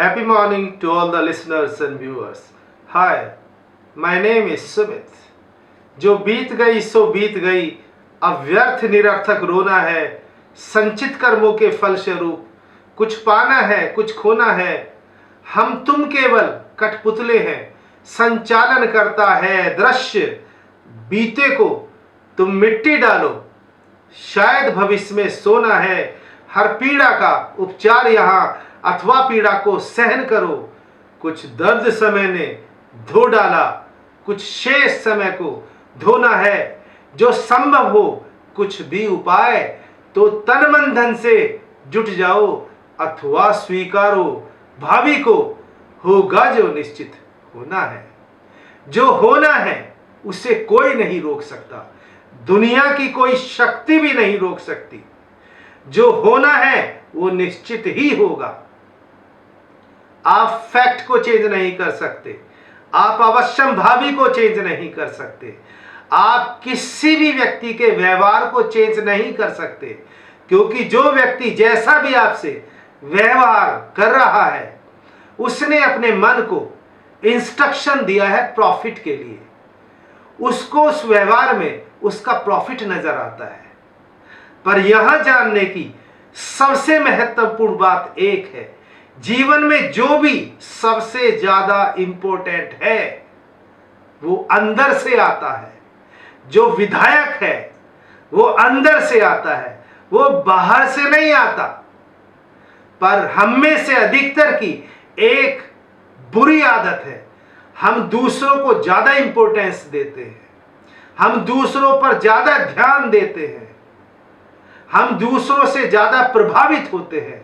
Happy morning to all the listeners and viewers. Hi, my name is Sumit. जो बीत गई सो बीत गई, अब व्यर्थ निरर्थक रोना है। संचित कर्मों के फलस्वरूप कुछ पाना है, कुछ खोना है। हम तुम केवल कठपुतले हैं, संचालन करता है दृश्य। बीते को तुम मिट्टी डालो, शायद भविष्य में सोना है। हर पीड़ा का उपचार यहाँ, अथवा पीड़ा को सहन करो। कुछ दर्द समय ने धो डाला, कुछ शेष समय को धोना है। जो संभव हो कुछ भी उपाय, तो तन मन धन से जुट जाओ, अथवा स्वीकारो भावी को। होगा जो निश्चित होना है, जो होना है उसे कोई नहीं रोक सकता। दुनिया की कोई शक्ति भी नहीं रोक सकती। जो होना है वो निश्चित ही होगा। आप फैक्ट को चेंज नहीं कर सकते, आप अवश्यम भावी को चेंज नहीं कर सकते, आप किसी भी व्यक्ति के व्यवहार को चेंज नहीं कर सकते, क्योंकि जो व्यक्ति जैसा भी आपसे व्यवहार कर रहा है उसने अपने मन को इंस्ट्रक्शन दिया है प्रॉफिट के लिए। उसको उस व्यवहार में उसका प्रॉफिट नजर आता है। पर यहां जानने की सबसे महत्वपूर्ण बात एक है, जीवन में जो भी सबसे ज्यादा इंपॉर्टेंट है वो अंदर से आता है। जो विधायक है वो अंदर से आता है, वो बाहर से नहीं आता। पर हम में से अधिकतर की एक बुरी आदत है, हम दूसरों को ज्यादा इंपॉर्टेंस देते हैं, हम दूसरों पर ज्यादा ध्यान देते हैं, हम दूसरों से ज्यादा प्रभावित होते हैं।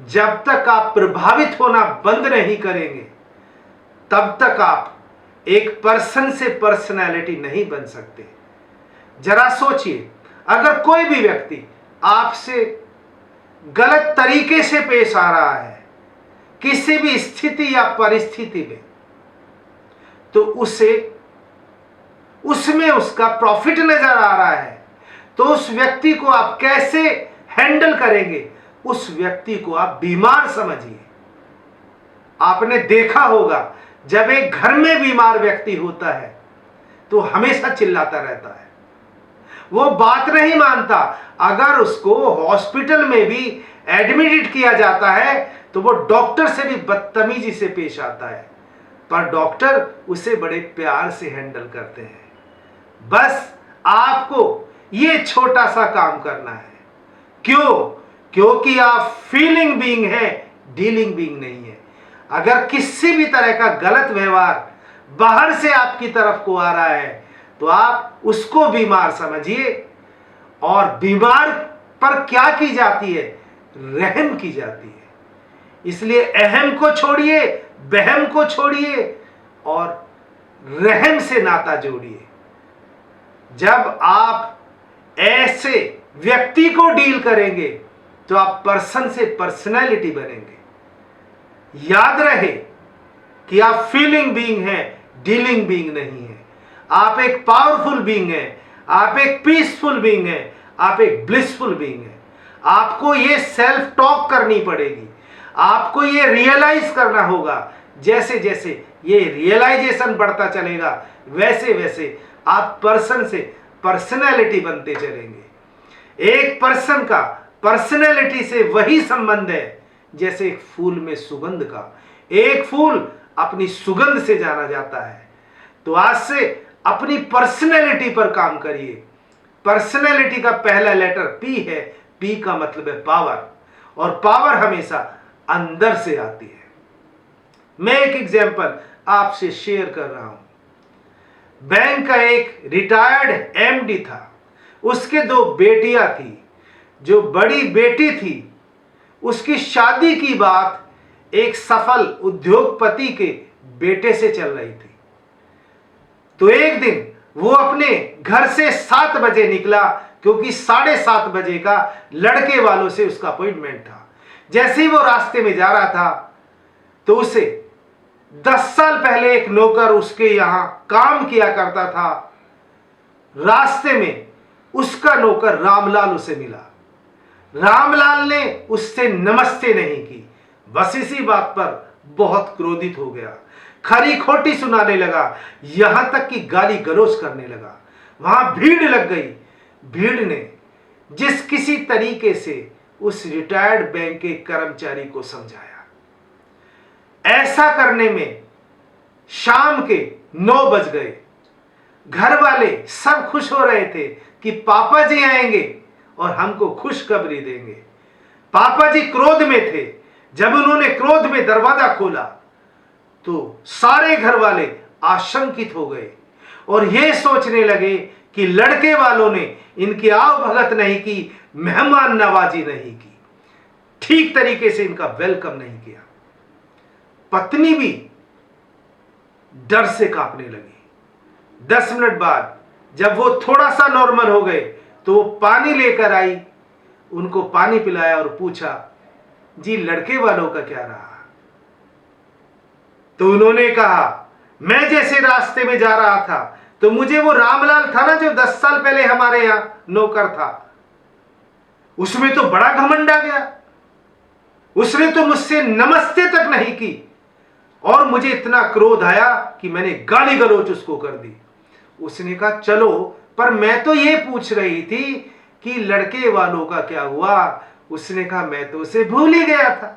जब तक आप प्रभावित होना बंद नहीं करेंगे तब तक आप एक पर्सन से पर्सनैलिटी नहीं बन सकते। जरा सोचिए, अगर कोई भी व्यक्ति आपसे गलत तरीके से पेश आ रहा है किसी भी स्थिति या परिस्थिति में, तो उसमें उसका प्रॉफिट नजर आ रहा है, तो उस व्यक्ति को आप कैसे हैंडल करेंगे? उस व्यक्ति को आप बीमार समझिए। आपने देखा होगा, जब एक घर में बीमार व्यक्ति होता है तो हमेशा चिल्लाता रहता है, वो बात नहीं मानता। अगर उसको हॉस्पिटल में भी एडमिट किया जाता है तो वो डॉक्टर से भी बदतमीजी से पेश आता है, पर डॉक्टर उसे बड़े प्यार से हैंडल करते हैं। बस आपको ये छोटा सा काम करना है। क्यों? क्योंकि आप फीलिंग बीइंग है, डीलिंग बीइंग नहीं है। अगर किसी भी तरह का गलत व्यवहार बाहर से आपकी तरफ को आ रहा है तो आप उसको बीमार समझिए। और बीमार पर क्या की जाती है? रहम की जाती है। इसलिए अहम को छोड़िए, बहम को छोड़िए और रहम से नाता जोड़िए। जब आप ऐसे व्यक्ति को डील करेंगे तो आप पर्सन से पर्सनैलिटी बनेंगे। याद रहे कि आप फीलिंग बीइंग है, डीलिंग बीइंग नहीं है। आप एक पावरफुल बीइंग है, आप एक पीसफुल बीइंग है, आप एक ब्लिसफुल बीइंग है। आपको ये सेल्फ टॉक करनी पड़ेगी, आपको ये रियलाइज करना होगा। जैसे जैसे ये रियलाइजेशन बढ़ता चलेगा वैसे वैसे आप पर्सन से पर्सनैलिटी बनते चलेंगे। एक पर्सन का पर्सनैलिटी से वही संबंध है जैसे एक फूल में सुगंध का। एक फूल अपनी सुगंध से जाना जाता है। तो आज से अपनी पर्सनैलिटी पर काम करिए। पर्सनैलिटी का पहला लेटर पी है, पी का मतलब है पावर, और पावर हमेशा अंदर से आती है। मैं एक एग्जांपल आपसे शेयर कर रहा हूं। बैंक का एक रिटायर्ड एमडी था, उसके 2 बेटियां थी। जो बड़ी बेटी थी उसकी शादी की बात एक सफल उद्योगपति के बेटे से चल रही थी। तो एक दिन वो अपने घर से 7 बजे निकला, क्योंकि 7:30 बजे का लड़के वालों से उसका अपॉइंटमेंट था। जैसे ही वो रास्ते में जा रहा था तो उसे 10 साल पहले एक नौकर उसके यहां काम किया करता था। रास्ते में उसका नौकर रामलाल उसे मिला। रामलाल ने उससे नमस्ते नहीं की, बस इसी बात पर बहुत क्रोधित हो गया, खरी खोटी सुनाने लगा, यहां तक कि गाली गलौज करने लगा। वहां भीड़ लग गई। भीड़ ने जिस किसी तरीके से उस रिटायर्ड बैंक के कर्मचारी को समझाया। ऐसा करने में शाम के 9 बज गए। घर वाले सब खुश हो रहे थे कि पापा जी आएंगे और हमको खुशखबरी देंगे। पापा जी क्रोध में थे। जब उन्होंने क्रोध में दरवाजा खोला तो सारे घर वाले आशंकित हो गए और यह सोचने लगे कि लड़के वालों ने इनकी आवभगत नहीं की, मेहमान नवाजी नहीं की, ठीक तरीके से इनका वेलकम नहीं किया। पत्नी भी डर से कांपने लगी। 10 मिनट बाद जब वो थोड़ा सा नॉर्मल हो गए तो वो पानी लेकर आई, उनको पानी पिलाया और पूछा, जी लड़के वालों का क्या रहा? तो उन्होंने कहा, मैं जैसे रास्ते में जा रहा था तो मुझे वो रामलाल था ना जो 10 साल पहले हमारे यहां नौकर था, उसमें तो बड़ा घमंड आ गया। उसने तो मुझसे नमस्ते तक नहीं की और मुझे इतना क्रोध आया कि मैंने गाली गलौज उसको कर दी। उसने कहा, चलो, पर मैं तो ये पूछ रही थी कि लड़के वालों का क्या हुआ? उसने कहा, मैं तो उसे भूल ही गया था।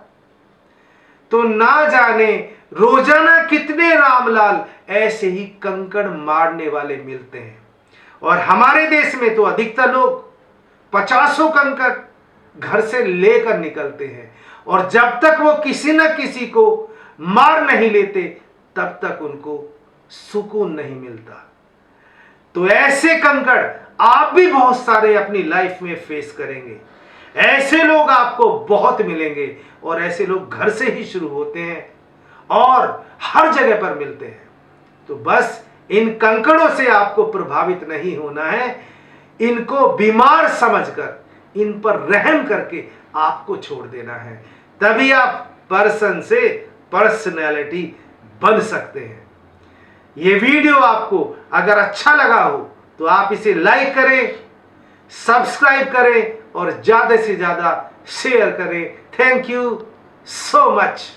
तो ना जाने रोजाना कितने रामलाल ऐसे ही कंकड़ मारने वाले मिलते हैं। और हमारे देश में तो अधिकतर लोग 50 कंकड़ घर से लेकर निकलते हैं और जब तक वो किसी न किसी को मार नहीं लेते तब तक उनको सुकून नहीं मिलता। तो ऐसे कंकड़ आप भी बहुत सारे अपनी लाइफ में फेस करेंगे। ऐसे लोग आपको बहुत मिलेंगे और ऐसे लोग घर से ही शुरू होते हैं और हर जगह पर मिलते हैं। तो बस इन कंकड़ों से आपको प्रभावित नहीं होना है, इनको बीमार समझकर इन पर रहम करके आपको छोड़ देना है, तभी आप पर्सन से पर्सनैलिटी बन सकते हैं। ये वीडियो आपको अगर अच्छा लगा हो तो आप इसे लाइक करें, सब्सक्राइब करें और ज्यादा से ज्यादा शेयर करें। Thank you so much.